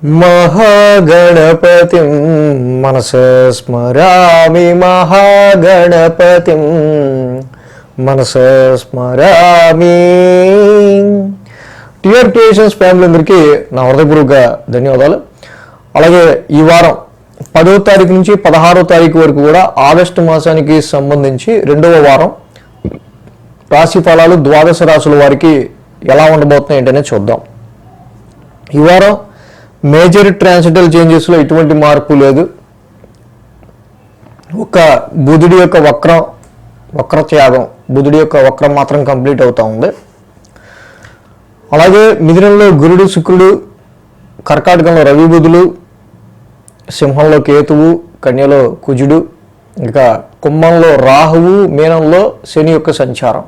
महागणपतिं मनसा स्मरामि महागणपतिं మనసా స్మరామి. TR creations family అందరికీ నా హృదయపూర్వక ధన్యవాదాలు. అలాగే ఈ వారం 10వ తారీఖు నుంచి 16వ తారీఖు వరకు కూడా ఆగస్టు మాసానికి సంబంధించి రెండవ వారం రాశి ఫలాలు ద్వాదశ రాశుల వారికి ఎలా ఉండబోతున్నాయి ఏంటనే చూద్దాం. ఈ వారం మేజర్ ట్రాన్సిటల్ చేంజెస్లో ఎటువంటి మార్పు లేదు. ఒక బుధుడి యొక్క వక్రత్యాగం, బుధుడి యొక్క వక్రం మాత్రం కంప్లీట్ అవుతూ ఉంది. అలాగే మిథునంలో గురుడు శుక్రుడు, కర్కాటకంలో రవి బుధులు, సింహంలో కేతువు, కన్యలో కుజుడు, ఇంకా కుంభంలో రాహువు, మీనంలో శని యొక్క సంచారం.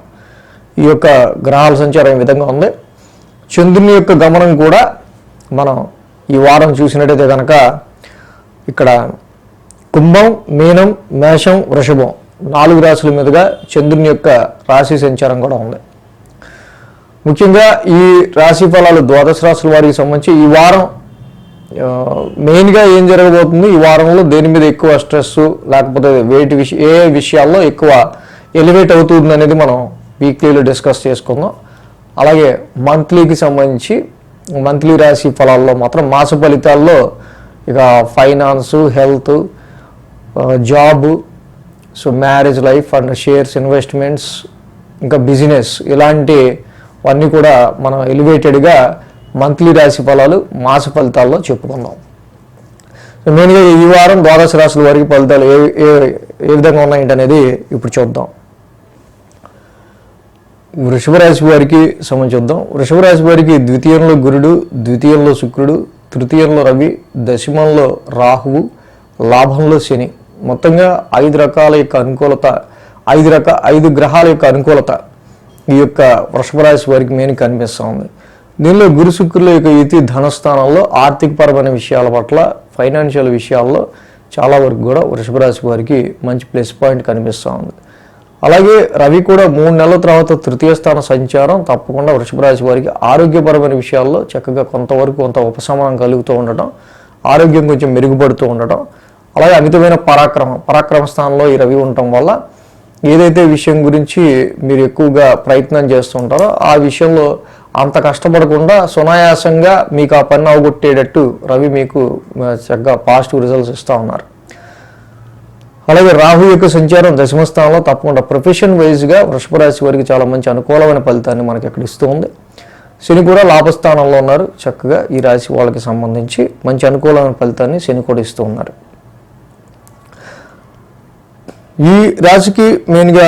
ఈ యొక్క గ్రహాల సంచారం ఈ విధంగా ఉంది. చంద్రుని యొక్క గమనం కూడా మనం ఈ వారం చూసినట్టయితే కనుక ఇక్కడ కుంభం, మీనం, మేషం, వృషభం 4 రాశుల మీదుగా చంద్రుని యొక్క రాశి సంచారం కూడా ఉంది. ముఖ్యంగా ఈ రాశి ఫలాలు ద్వాదశ రాశుల వారికి సంబంధించి ఈ వారం మెయిన్గా ఏం జరగబోతుంది, ఈ వారంలో దేని మీద ఎక్కువ స్ట్రెస్ లేకపోతే ఏ విషయాల్లో ఎక్కువ ఎలివేట్ అవుతుంది అనేది మనం వీక్లీలో డిస్కస్ చేసుకుందాం. అలాగే మంత్లీకి సంబంధించి మంత్లీ రాశి ఫలాల్లో మాత్రం మాస ఫలితాల్లో ఇక finance, health, job, so marriage life and shares, investments, ఇంకా బిజినెస్ ఇలాంటివన్నీ కూడా మనం ఎలివేటెడ్గా మంత్లీ రాశి ఫలాలు మాస ఫలితాల్లో చెప్పుకుందాం. సో మెయిన్గా ఈ వారం ద్వాదశ రాశుల వారికి ఫలితాలు ఏ విధంగా ఉన్నాయంటనేది ఇప్పుడు చూద్దాం. వృషభ రాశి వారికి సంబంధించుద్దాం. వృషభ రాశి వారికి ద్వితీయంలో గురుడు, ద్వితీయంలో శుక్రుడు, తృతీయంలో రవి, దశమంలో రాహువు, లాభంలో శని. మొత్తంగా 5 రకాల యొక్క అనుకూలత, 5 గ్రహాల యొక్క అనుకూలత ఈ యొక్క వృషభ రాశి వారికి మెయిన్ కనిపిస్తూ ఉంది. దీనిలో గురు శుక్రుల యొక్క యుతి ధనస్థానంలో ఆర్థికపరమైన విషయాల పట్ల, ఫైనాన్షియల్ విషయాల్లో చాలా వరకు కూడా వృషభ రాశి వారికి మంచి ప్లస్ పాయింట్ కనిపిస్తూ ఉంది. అలాగే రవి కూడా 3 నెలల తర్వాత తృతీయ స్థాన సంచారం తప్పకుండా వృషభ రాశి వారికి ఆరోగ్యపరమైన విషయాల్లో చక్కగా కొంత ఉపశమనం కలుగుతూ ఉండటం, ఆరోగ్యం కొంచెం మెరుగుపడుతూ ఉండటం, అలాగే అమితమైన పరాక్రమ స్థానంలో ఈ రవి ఉండటం వల్ల ఏదైతే విషయం గురించి మీరు ఎక్కువగా ప్రయత్నం చేస్తుంటారో ఆ విషయంలో అంత కష్టపడకుండా సునాయాసంగా మీకు ఆ పని అవగొట్టేటట్టు రవి మీకు చక్కగా పాజిటివ్ రిజల్ట్స్ ఇస్తూ ఉన్నారు. అలాగే రాహు యొక్క సంచారం దశమ స్థానంలో తప్పకుండా ప్రొఫెషన్ వైజ్గా వృషభ రాశి వారికి చాలా మంచి అనుకూలమైన ఫలితాన్ని మనకి అక్కడ ఇస్తూ ఉంది. శని కూడా లాభస్థానంలో ఉన్నారు. చక్కగా ఈ రాశి వాళ్ళకి సంబంధించి మంచి అనుకూలమైన ఫలితాన్ని శని కూడా ఇస్తూ ఉన్నారు. ఈ రాశికి మెయిన్గా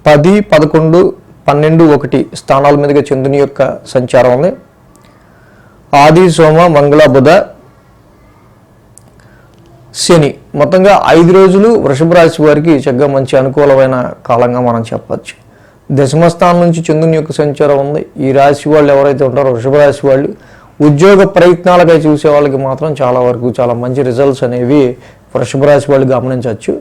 10, 11, 12, 1 స్థానాల మీదుగా చంద్రుని యొక్క సంచారం ఉంది. ఆది, సోమ, మంగళ, బుధ, శని మొత్తంగా 5 రోజులు వృషభ రాశి వారికి చక్కగా మంచి అనుకూలమైన కాలంగా మనం చెప్పచ్చు. దశమ స్థానం నుంచి చంద్రుని యొక్క సంచారం ఉంది. ఈ రాశి వాళ్ళు ఎవరైతే ఉంటారో వృషభ రాశి వాళ్ళు ఉద్యోగ ప్రయత్నాలకై చూసే వాళ్ళకి మాత్రం చాలా వరకు చాలా మంచి రిజల్ట్స్ అనేవి వృషభ రాశి వాళ్ళు గమనించవచ్చు.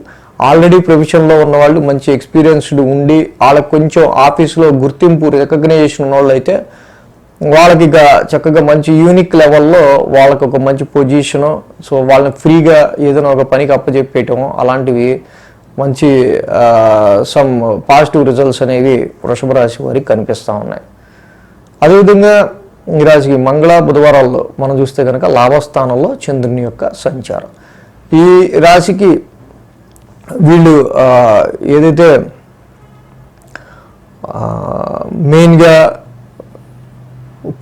ఆల్రెడీ ప్రొఫెషన్లో ఉన్నవాళ్ళు మంచి ఎక్స్పీరియన్స్డ్ ఉండి వాళ్ళకి కొంచెం ఆఫీసులో గుర్తింపు రికగ్నైజేషన్ ఉన్న వాళ్ళు అయితే వాళ్ళకి ఇక చక్కగా మంచి యూనిక్ లెవెల్లో వాళ్ళకి ఒక మంచి పొజిషను, సో వాళ్ళని ఫ్రీగా ఏదైనా ఒక పనికి అప్పచెప్పేయటం అలాంటివి మంచి సమ్ పాజిటివ్ రిజల్ట్స్ అనేవి వృషభ రాశి వారికి కనిపిస్తూ ఉన్నాయి. అదేవిధంగా ఈ రాశికి మంగళ, బుధవారాల్లో మనం చూస్తే కనుక లాభస్థానంలో చంద్రుని యొక్క సంచారం. ఈ రాశికి వీళ్ళు ఏదైతే మెయిన్గా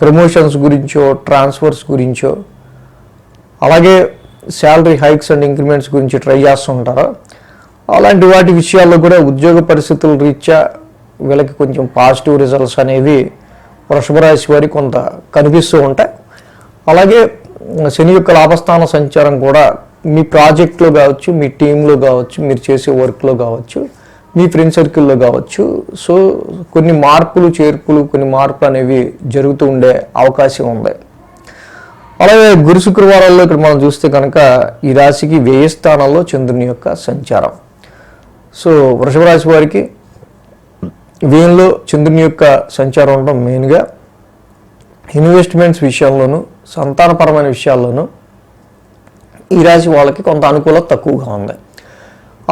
ప్రమోషన్స్ గురించో, ట్రాన్స్ఫర్స్ గురించో, అలాగే శాలరీ హైక్స్ అండ్ ఇంక్రిమెంట్స్ గురించి ట్రై చేస్తూ ఉంటారో అలాంటి వాటి విషయాల్లో కూడా ఉద్యోగ పరిస్థితుల రీత్యా వీళ్ళకి కొంచెం పాజిటివ్ రిజల్ట్స్ అనేవి వృషభ రాశి వారికి కొంత కనిపిస్తూ ఉంటాయి. అలాగే శని యొక్క లాభస్థాన సంచారం కూడా మీ ప్రాజెక్ట్లో కావచ్చు, మీ టీంలో కావచ్చు, మీరు చేసే వర్క్లో కావచ్చు, మీ ఫ్రెండ్ సర్కిల్లో కావచ్చు, సో కొన్ని చేర్పులు అనేవి జరుగుతూ ఉండే అవకాశం ఉంది. అలాగే గురు శుక్రవారాల్లో ఇక్కడ మనం చూస్తే కనుక ఈ రాశికి వ్యయ స్థానంలో చంద్రుని యొక్క సంచారం. సో వృషభ రాశి వారికి వ్యయంలో చంద్రుని యొక్క సంచారం ఉండడం మెయిన్గా ఇన్వెస్ట్మెంట్స్ విషయంలోనూ సంతానపరమైన విషయాల్లోనూ ఈ రాశి వాళ్ళకి కొంత అనుకూలత తక్కువగా ఉంది.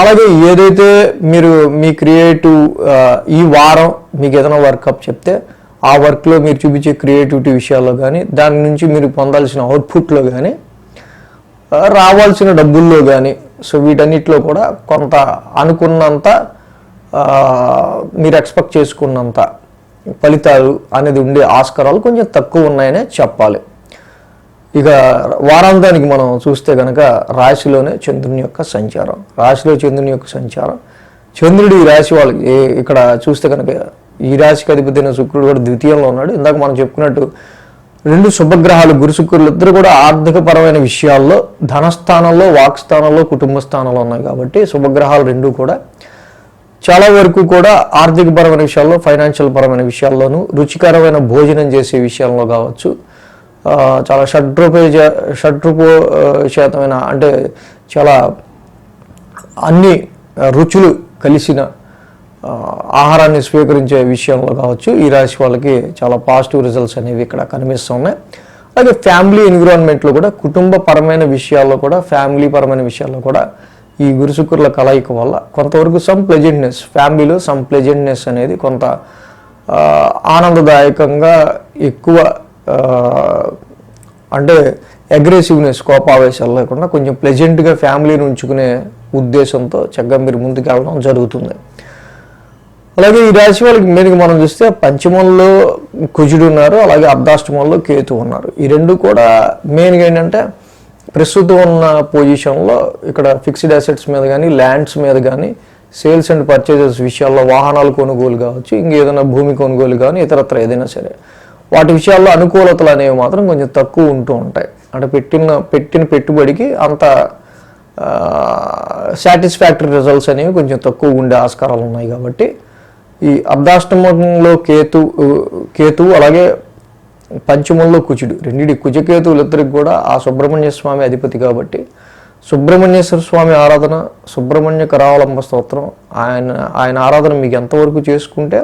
అలాగే ఏదైతే మీరు మీ క్రియేటివ్ ఈ వారం మీకు ఏదైనా వర్కప్ చెప్తే ఆ వర్క్లో మీరు చూపించే క్రియేటివిటీ విషయాల్లో కానీ, దాని నుంచి మీరు పొందాల్సిన అవుట్పుట్లో కానీ, రావాల్సిన డబ్బుల్లో కానీ, సో వీటన్నిటిలో కూడా కొంత అనుకున్నంత మీరు ఎక్స్పెక్ట్ చేసుకున్నంత ఫలితాలు అనేది ఉండే ఆస్కారాలు కొంచెం తక్కువ ఉన్నాయనే చెప్పాలి. ఇక వారాంతానికి మనం చూస్తే కనుక రాశిలోనే చంద్రుని యొక్క సంచారం, రాశిలో చంద్రుని యొక్క సంచారం, చంద్రుడు ఈ రాశి వాళ్ళకి ఇక్కడ చూస్తే కనుక ఈ రాశికి అధిపతి అయిన శుక్రుడు కూడా ద్వితీయంలో ఉన్నాడు. ఇందాక మనం చెప్పుకున్నట్టు రెండు శుభగ్రహాలు గురు శుక్రులు ఇద్దరు కూడా ఆర్థికపరమైన విషయాల్లో ధనస్థానంలో, వాక్స్థానంలో, కుటుంబ స్థానంలో ఉన్నాయి కాబట్టి శుభగ్రహాలు రెండూ కూడా చాలా వరకు కూడా ఆర్థికపరమైన విషయాల్లో, ఫైనాన్షియల్ పరమైన విషయాల్లోనూ, రుచికరమైన భోజనం చేసే విషయంలో కావచ్చు, చాలా షడ్రూపోషితమైన అంటే చాలా అన్ని రుచులు కలిసిన ఆహారాన్ని స్వీకరించే విషయంలో కావచ్చు ఈ రాశి వాళ్ళకి చాలా పాజిటివ్ రిజల్ట్స్ అనేవి ఇక్కడ కనిపిస్తున్నాయి. అలాగే ఫ్యామిలీ ఎన్విరాన్మెంట్లో కూడా, కుటుంబ పరమైన విషయాల్లో కూడా, ఫ్యామిలీ పరమైన విషయాల్లో కూడా ఈ గురు శుక్రుల కలయిక వల్ల కొంతవరకు ఫ్యామిలీలో సమ్ ప్లెజెంట్నెస్ అనేది కొంత ఆనందదాయకంగా ఎక్కువ అంటే అగ్రెసివ్నెస్, కోపావేశాలు లేకుండా కొంచెం ప్లెజెంట్గా ఫ్యామిలీని ఉంచుకునే ఉద్దేశంతో చక్కగా మీరు ముందుకు వెళ్ళడం జరుగుతుంది. అలాగే ఈ రాశి వాళ్ళకి మీదకి మనం చూస్తే పంచమంలో కుజుడు ఉన్నారు, అలాగే అర్ధాష్టమంలో కేతు ఉన్నారు. ఈ రెండు కూడా మెయిన్గా ఏంటంటే ప్రస్తుతం ఉన్న పొజిషన్లో ఇక్కడ ఫిక్స్డ్ అసెట్స్ మీద కానీ, ల్యాండ్స్ మీద కానీ, సేల్స్ అండ్ పర్చేజెస్ విషయాల్లో వాహనాలు కొనుగోలు కావచ్చు, ఇంకేదైనా భూమి కొనుగోలు కానీ, ఇతరత్ర ఏదైనా సరే వాటి విషయాల్లో అనుకూలతలు అనేవి మాత్రం కొంచెం తక్కువ ఉంటూ ఉంటాయి. అంటే పెట్టిన పెట్టుబడికి అంత సాటిస్ఫాక్టరీ రిజల్ట్స్ అనేవి కొంచెం తక్కువ ఉండే ఆస్కారాలు ఉన్నాయి. కాబట్టి ఈ అర్ధాష్టమంలో కేతువు అలాగే పంచమంలో కుజుడు, రెండింటి కుజకేతువులు ఇద్దరికి కూడా ఆ సుబ్రహ్మణ్య స్వామి అధిపతి కాబట్టి సుబ్రహ్మణ్యేశ్వర స్వామి ఆరాధన, సుబ్రహ్మణ్య కరావలంబ స్తోత్రం, ఆయన ఆరాధన మీకు ఎంతవరకు చేసుకుంటే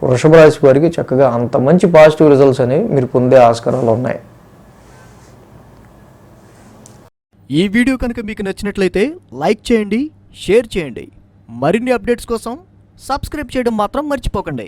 వృషభ రాశి వారికి చక్కగా అంత మంచి పాజిటివ్ రిజల్ట్స్ అనేవి మీరు పొందే ఆస్కారాలు ఉన్నాయి. ఈ వీడియో కనుక మీకు నచ్చినట్లయితే లైక్ చేయండి, షేర్ చేయండి. మరిన్ని అప్డేట్స్ కోసం సబ్స్క్రైబ్ చేయడం మాత్రం మర్చిపోకండి.